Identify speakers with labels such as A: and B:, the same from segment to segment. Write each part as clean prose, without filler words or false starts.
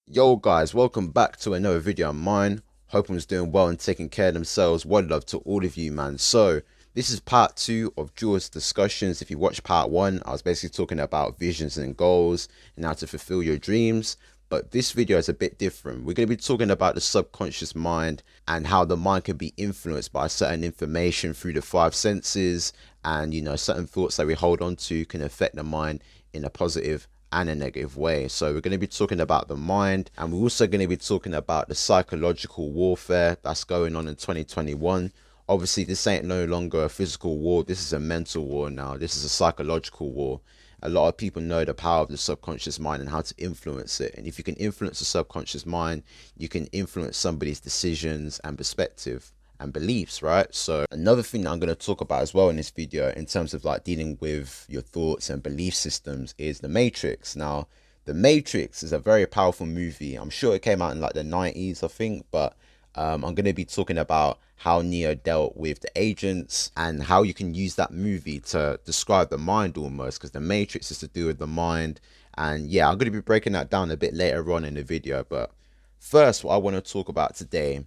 A: Yo guys, welcome back to another video of mine. Hope everyone's doing well and taking care of themselves. One love to all of you, man. So this is part two of Jules discussions. If you watch part one, I was basically talking about visions and goals and how to fulfill your dreams. But this video is a bit different. We're going to be talking about the subconscious mind and how the mind can be influenced by certain information through the five senses, and certain thoughts that we hold on to can affect the mind in a positive and a negative way. So we're going to be talking about the mind, and we're also going to be talking about the psychological warfare that's going on in 2021. Obviously, this ain't no longer a physical war. This is a mental war now. This is a psychological war. A lot of people know the power of the subconscious mind and how to influence it. And if you can influence the subconscious mind, you can influence somebody's decisions and perspective and beliefs, right? So another thing that I'm going to talk about as well in this video in terms of like dealing with your thoughts and belief systems is The Matrix. Now, The Matrix is a very powerful movie. I'm sure it came out in like the 90s, I think, but I'm going to be talking about how Neo dealt with the agents and how you can use that movie to describe the mind almost, because The Matrix is to do with the mind. And yeah, I'm going to be breaking that down a bit later on in the video. But first, what I want to talk about today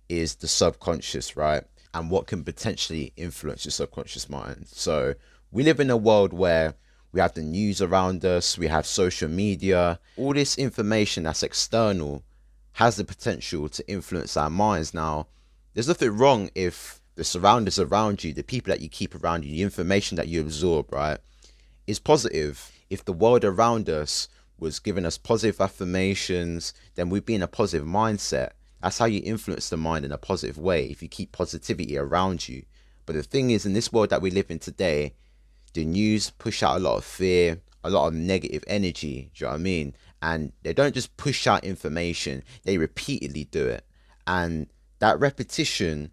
A: is the subconscious, right? And what can potentially influence your subconscious mind. So we live in a world where we have the news around us, we have social media, all this information that's external has the potential to influence our minds. Now, there's nothing wrong if the surroundings around you, the people that you keep around you, the information that you absorb, right, is positive. If the world around us was giving us positive affirmations, then we'd be in a positive mindset. That's how you influence the mind in a positive way, if you keep positivity around you. But the thing is, in this world that we live in today, the news push out a lot of fear, a lot of negative energy. Do you know what I mean? And they don't just push out information, they repeatedly do it. And that repetition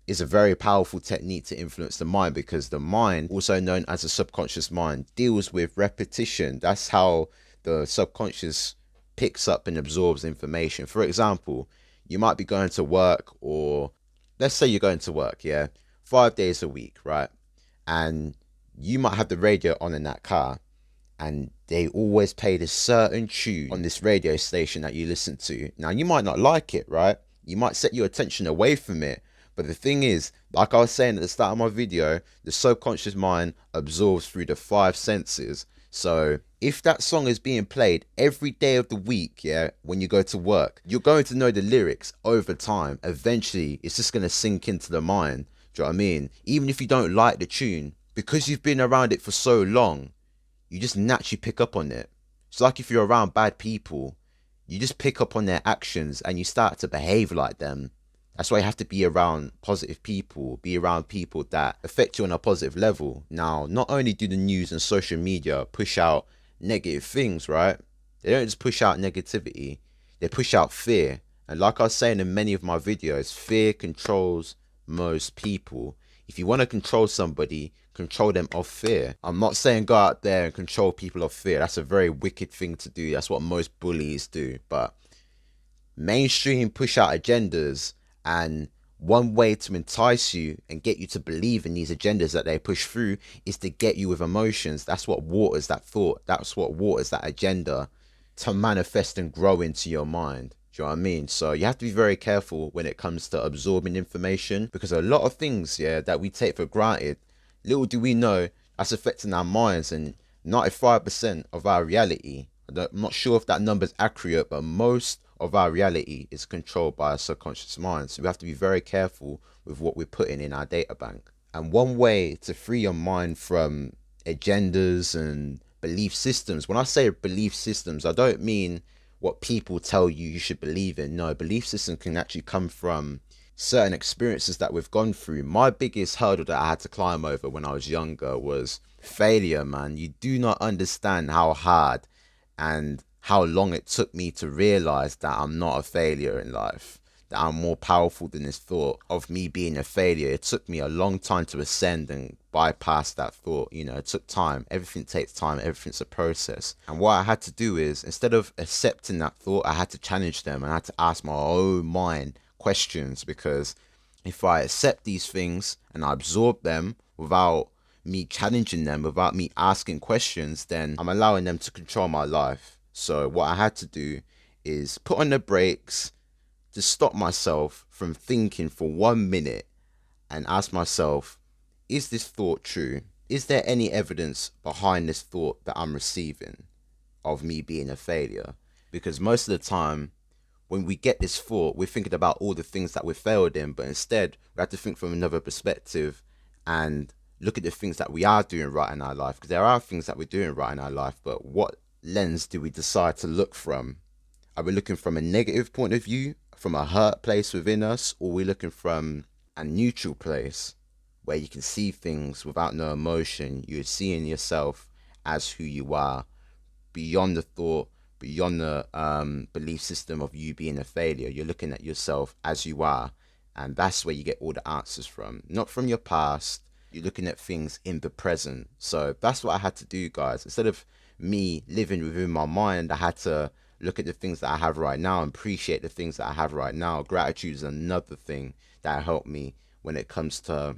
A: is a very powerful technique to influence the mind, because the mind, also known as the subconscious mind, deals with repetition. That's how the subconscious picks up and absorbs information. For example, you might be going to work, or let's say you're going to work, yeah, 5 days a week, right? And you might have the radio on in that car, and they always play this certain tune on this radio station that you listen to. Now, you might not like it, right? You might set your attention away from it. But the thing is, like I was saying at the start of my video, the subconscious mind absorbs through the five senses. So if that song is being played every day of the week, yeah, when you go to work, you're going to know the lyrics over time. Eventually, it's just going to sink into the mind. Do you know what I mean? Even if you don't like the tune, because you've been around it for so long, you just naturally pick up on it. It's like if you're around bad people, you just pick up on their actions and you start to behave like them. That's why you have to be around positive people, be around people that affect you on a positive level. Now, not only do the news and social media push out negative things, right? They don't just push out negativity, they push out fear. And like I was saying in many of my videos, fear controls most people. If you want to control somebody, control them of fear. I'm not saying go out there and control people of fear. That's a very wicked thing to do. That's what most bullies do. But mainstream push out agendas, and one way to entice you and get you to believe in these agendas that they push through is to get you with emotions. That's what waters that thought. That's what waters that agenda to manifest and grow into your mind. Do you know what I mean? So you have to be very careful when it comes to absorbing information, because a lot of things, yeah, that we take for granted, little do we know that's affecting our minds. And 95% of our reality, I'm not sure if that number is accurate, but most of our reality is controlled by our subconscious mind. So we have to be very careful with what we're putting in our data bank. And one way to free your mind from agendas and belief systems, when I say belief systems, I don't mean what people tell you you should believe in. No, belief system can actually come from certain experiences that we've gone through. My biggest hurdle that I had to climb over when I was younger was failure, man. You do not understand how hard and how long it took me to realize that I'm not a failure in life, that I'm more powerful than this thought of me being a failure. It took me a long time to ascend and bypass that thought. It took time. Everything takes time. Everything's a process. And what I had to do is, instead of accepting that thought, I had to challenge them, and I had to ask my own mind questions, because if I accept these things and I absorb them without me challenging them, without me asking questions, then I'm allowing them to control my life. So what I had to do is put on the brakes to stop myself from thinking for 1 minute and ask myself, is this thought true? Is there any evidence behind this thought that I'm receiving of me being a failure? Because most of the time, when we get this thought, we're thinking about all the things that we failed in, but instead, we have to think from another perspective and look at the things that we are doing right in our life. Because there are things that we're doing right in our life, but what lens do we decide to look from? Are we looking from a negative point of view, from a hurt place within us, or are we looking from a neutral place where you can see things without no emotion? You're seeing yourself as who you are, beyond the thought, beyond the belief system of you being a failure. You're looking at yourself as you are, and that's where you get all the answers from, not from your past. You're looking at things in the present. So that's what I had to do, guys. Instead of me living within my mind, I had to look at the things that I have right now and appreciate the things that I have right now. Gratitude is another thing that helped me when it comes to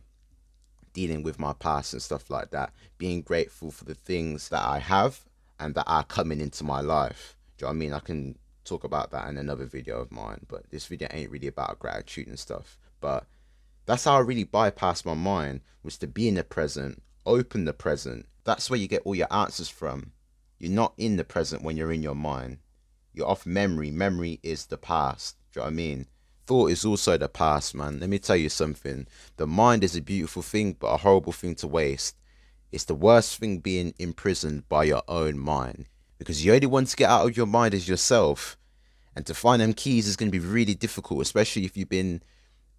A: dealing with my past and stuff like that. Being grateful for the things that I have and that are coming into my life. Do you know what I mean? I can talk about that in another video of mine, but this video ain't really about gratitude and stuff. But that's how I really bypassed my mind, was to be in the present, open the present. That's where you get all your answers from. You're not in the present when you're in your mind. You're off memory. Memory is the past. Do you know what I mean? Thought is also the past, man. Let me tell you something. The mind is a beautiful thing, but a horrible thing to waste. It's the worst thing being imprisoned by your own mind, because the only one to get out of your mind is yourself. And to find them keys is going to be really difficult, especially if you've been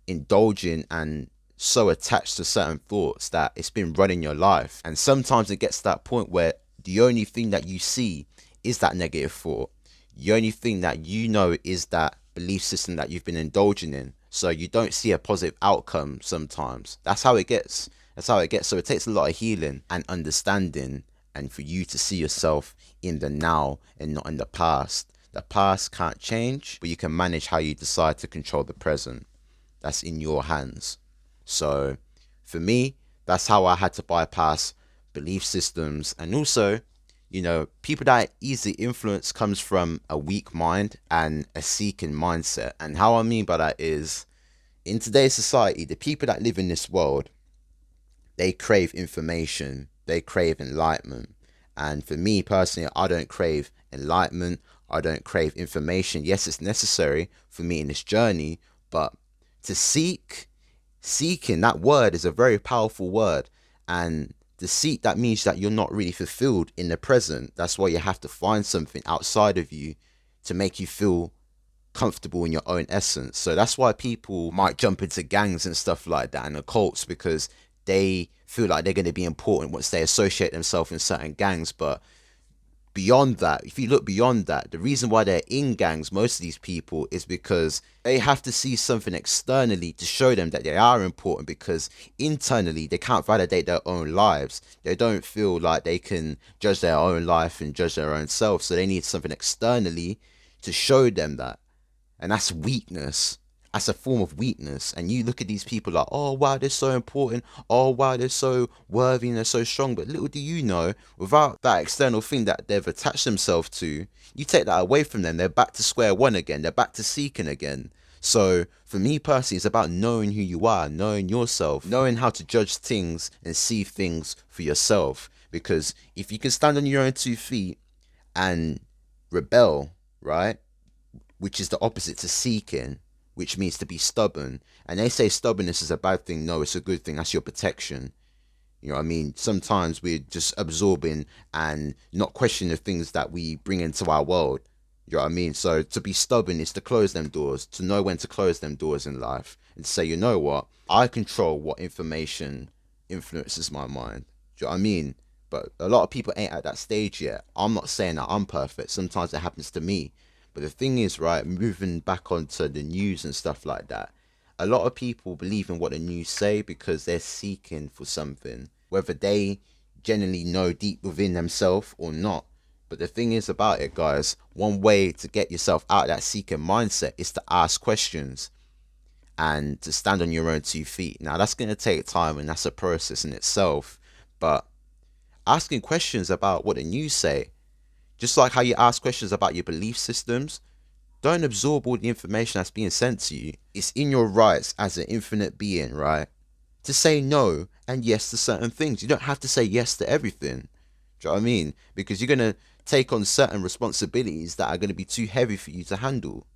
A: indulging and so attached to certain thoughts that it's been running your life. And sometimes it gets to that point where the only thing that you see is that negative thought. The only thing that you know is that belief system that you've been indulging in. So you don't see a positive outcome sometimes. That's how it gets. That's how it gets. So it takes a lot of healing and understanding, and for you to see yourself in the now and not in the past. The past can't change, but you can manage how you decide to control the present. That's in your hands. So for me, that's how I had to bypass belief systems. And also, you know, people that easily influence comes from a weak mind and a seeking mindset. And how I mean by that is, in today's society, the people that live in this world, they crave information, they crave enlightenment. And for me personally, I don't crave enlightenment, I don't crave information. Yes, it's necessary for me in this journey, but to seeking, that word is a very powerful word. And to seek, that means that you're not really fulfilled in the present. That's why you have to find something outside of you to make you feel comfortable in your own essence. So that's why people might jump into gangs and stuff like that and occults, because they feel like they're going to be important once they associate themselves in certain gangs. But beyond that, if you look beyond that, the reason why they're in gangs, most of these people, is because they have to see something externally to show them that they are important, because internally they can't validate their own lives. They don't feel like they can judge their own life and judge their own self, so they need something externally to show them that. And that's weakness. That's a form of weakness. And you look at these people like, oh wow, they're so important, oh wow, they're so worthy and they're so strong. But little do you know, without that external thing that they've attached themselves to, you take that away from them, they're back to square one again, they're back to seeking again. So for me personally, it's about knowing who you are, knowing yourself, knowing how to judge things and see things for yourself. Because if you can stand on your own 2 feet and rebel, right, which is the opposite to seeking, which means to be stubborn. And they say stubbornness is a bad thing. No, it's a good thing. That's your protection. You know what I mean? Sometimes we're just absorbing and not questioning the things that we bring into our world. You know what I mean? So to be stubborn is to close them doors, to know when to close them doors in life, and to say, you know what? I control what information influences my mind. Do you know what I mean? But a lot of people ain't at that stage yet. I'm not saying that I'm perfect. Sometimes it happens to me. But the thing is, right, moving back onto the news and stuff like that, a lot of people believe in what the news say because they're seeking for something, whether they genuinely know deep within themselves or not. But the thing is about it, guys, one way to get yourself out of that seeking mindset is to ask questions and to stand on your own 2 feet. Now, that's going to take time, and that's a process in itself. But asking questions about what the news say, just like how you ask questions about your belief systems, Don't absorb all the information that's being sent to you. It's in your rights as an infinite being, right? To say no and yes to certain things. You don't have to say yes to everything. Do you know what I mean? Because you're going to take on certain responsibilities that are going to be too heavy for you to handle.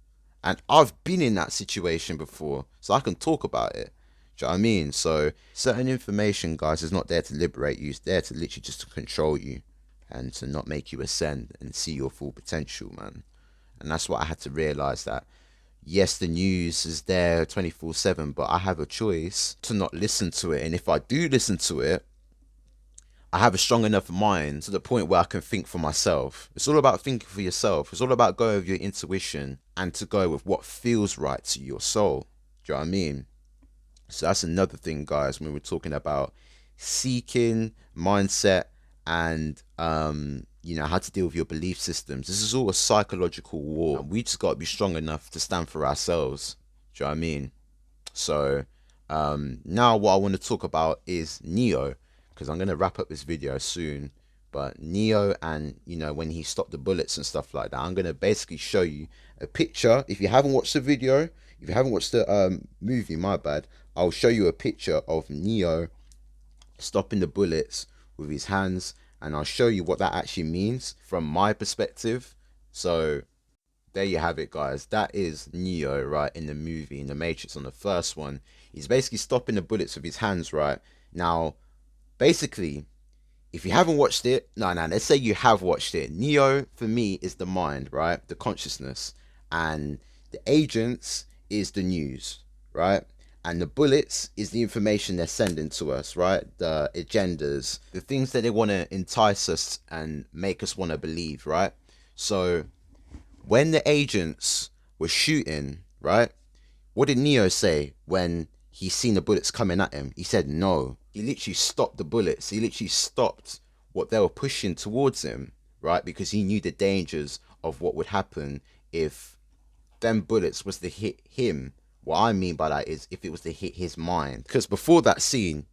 A: And I've been in that situation before, so I can talk about it. Do you know what I mean? So certain information, guys, is not there to liberate you. It's there to literally just to control you and to not make you ascend and see your full potential, man. And that's what I had to realize, that yes, the news is there 24/7, but I have a choice to not listen to it. And if I do listen to it, I have a strong enough mind to the point where I can think for myself. It's all about thinking for yourself. It's all about going with your intuition and to go with what feels right to your soul. Do you know what I mean? So that's another thing, guys, when we're talking about seeking mindset and how to deal with your belief systems. This is all a psychological war. We just got to be strong enough to stand for ourselves. Do you know what I mean? So now what I want to talk about is Neo, because I'm going to wrap up this video soon. But Neo, and when he stopped the bullets and stuff like that, I'm going to basically show you a picture. If you haven't watched the video, if you haven't watched the movie, my bad, I'll show you a picture of Neo stopping the bullets with his hands, and I'll show you what that actually means from my perspective. So there you have it, guys. That is Neo, right, in the movie, in the Matrix, on the first one. He's basically stopping the bullets with his hands, right? Now, basically, if you haven't watched it, no, let's say you have watched it. Neo, for me, is the mind, right? The consciousness. And the agents is the news, right? And the bullets is the information they're sending to us, right? The agendas, the things that they want to entice us and make us want to believe, right? So when the agents were shooting, right? What did Neo say when he seen the bullets coming at him? He said no. He literally stopped the bullets. He literally stopped what they were pushing towards him, right? Because he knew the dangers of what would happen if them bullets was to hit him. What I mean by that is if it was to hit his mind. Because before that scene,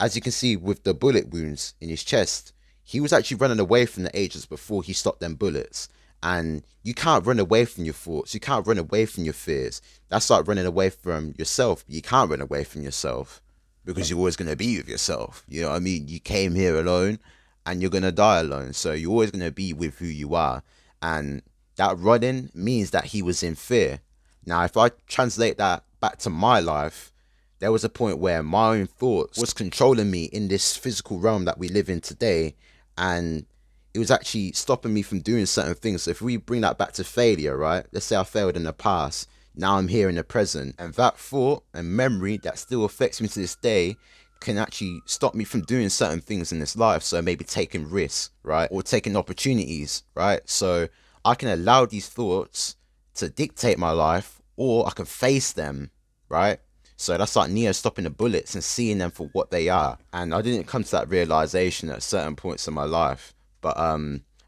A: as you can see with the bullet wounds in his chest, he was actually running away from the agents before he stopped them bullets. And you can't run away from your thoughts. You can't run away from your fears. That's like running away from yourself. You can't run away from yourself because you're always going to be with yourself. You know what I mean? You came here alone and you're going to die alone. So you're always going to be with who you are. And that running means that he was in fear. Now, if I translate that back to my life, there was a point where my own thoughts was controlling me in this physical realm that we live in today, and it was actually stopping me from doing certain things. So if we bring that back to failure, right? Let's say I failed in the past, now I'm here in the present, and that thought and memory that still affects me to this day can actually stop me from doing certain things in this life. So maybe taking risks, right? Or taking opportunities, right? So I can allow these thoughts to dictate my life, or I can face them, right? So that's like Neo stopping the bullets and seeing them for what they are. And I didn't come to that realization at certain points in my life. But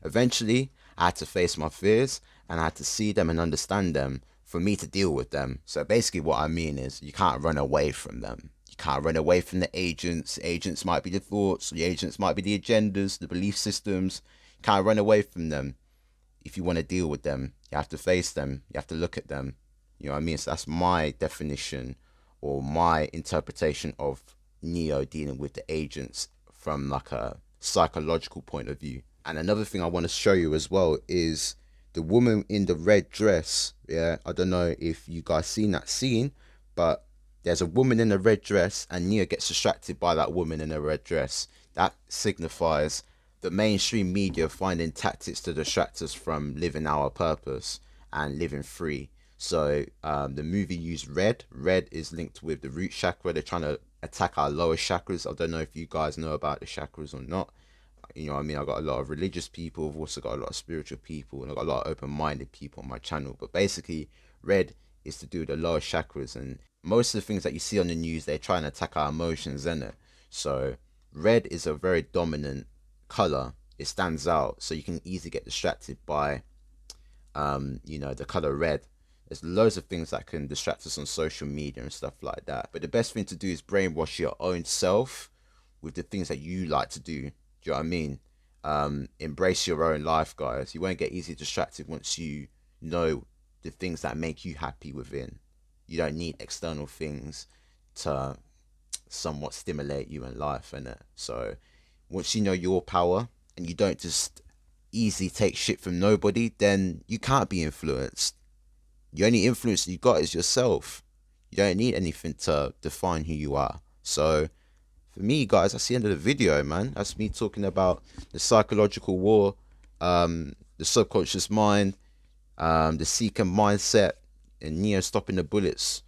A: eventually I had to face my fears and I had to see them and understand them for me to deal with them. So basically what I mean is you can't run away from them. You can't run away from the agents. Agents might be the thoughts, the agents might be the agendas, the belief systems. You can't run away from them. If you want to deal with them, you have to face them. You have to look at them. You know what I mean? So that's my definition or my interpretation of Neo dealing with the agents from like a psychological point of view. And another thing I want to show you as well is the woman in the red dress. Yeah, I don't know if you guys seen that scene, but there's a woman in a red dress and Neo gets distracted by that woman in a red dress. That signifies the mainstream media finding tactics to distract us from living our purpose and living free. So the movie used red. Red is linked with the root chakra. They're trying to attack our lower chakras. I don't know if you guys know about the chakras or not. You know what I mean? I got a lot of religious people. I've also got a lot of spiritual people, and I've got a lot of open-minded people on my channel. But basically, red is to do with the lower chakras, and most of the things that you see on the news, they're trying to attack our emotions, isn't it? So red is a very dominant color. It stands out, so you can easily get distracted by the color red. There's loads of things that can distract us on social media and stuff like that. But the best thing to do is brainwash your own self with the things that you like to do. Do you know what I mean? Embrace your own life, guys. You won't get easily distracted once you know the things that make you happy within. You don't need external things to somewhat stimulate you in life, innit? So once you know your power and you don't just easily take shit from nobody, then you can't be influenced. The only influence you got is yourself. You don't need anything to define who you are. So for me, guys, that's the end of the video, man. That's me talking about the psychological war, the subconscious mind, the seeker mindset, and Neo stopping the bullets.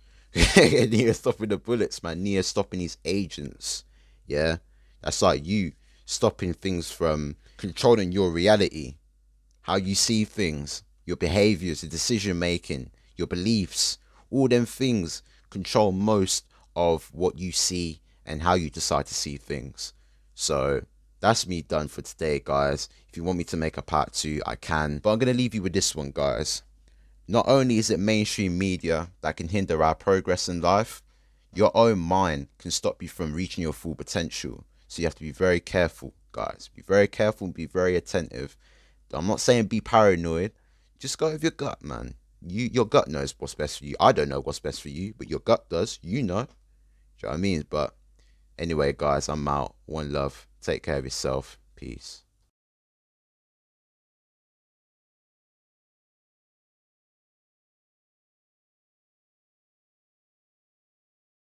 A: Neo stopping the bullets, man. Neo stopping these agents. Yeah, that's like you stopping things from controlling your reality, how you see things, your behaviors, the decision making, your beliefs. All them things control most of what you see and how you decide to see things. So that's me done for today, guys. If you want me to make a part 2, I can. But I'm going to leave you with this one, guys. Not only is it mainstream media that can hinder our progress in life, your own mind can stop you from reaching your full potential. So you have to be very careful, guys. Be very careful and be very attentive. I'm not saying be paranoid. Just go with your gut, man. Your gut knows what's best for you. I don't know what's best for you, but your gut does. You know. Do you know what I mean? But anyway, guys, I'm out. One love. Take care of yourself. Peace.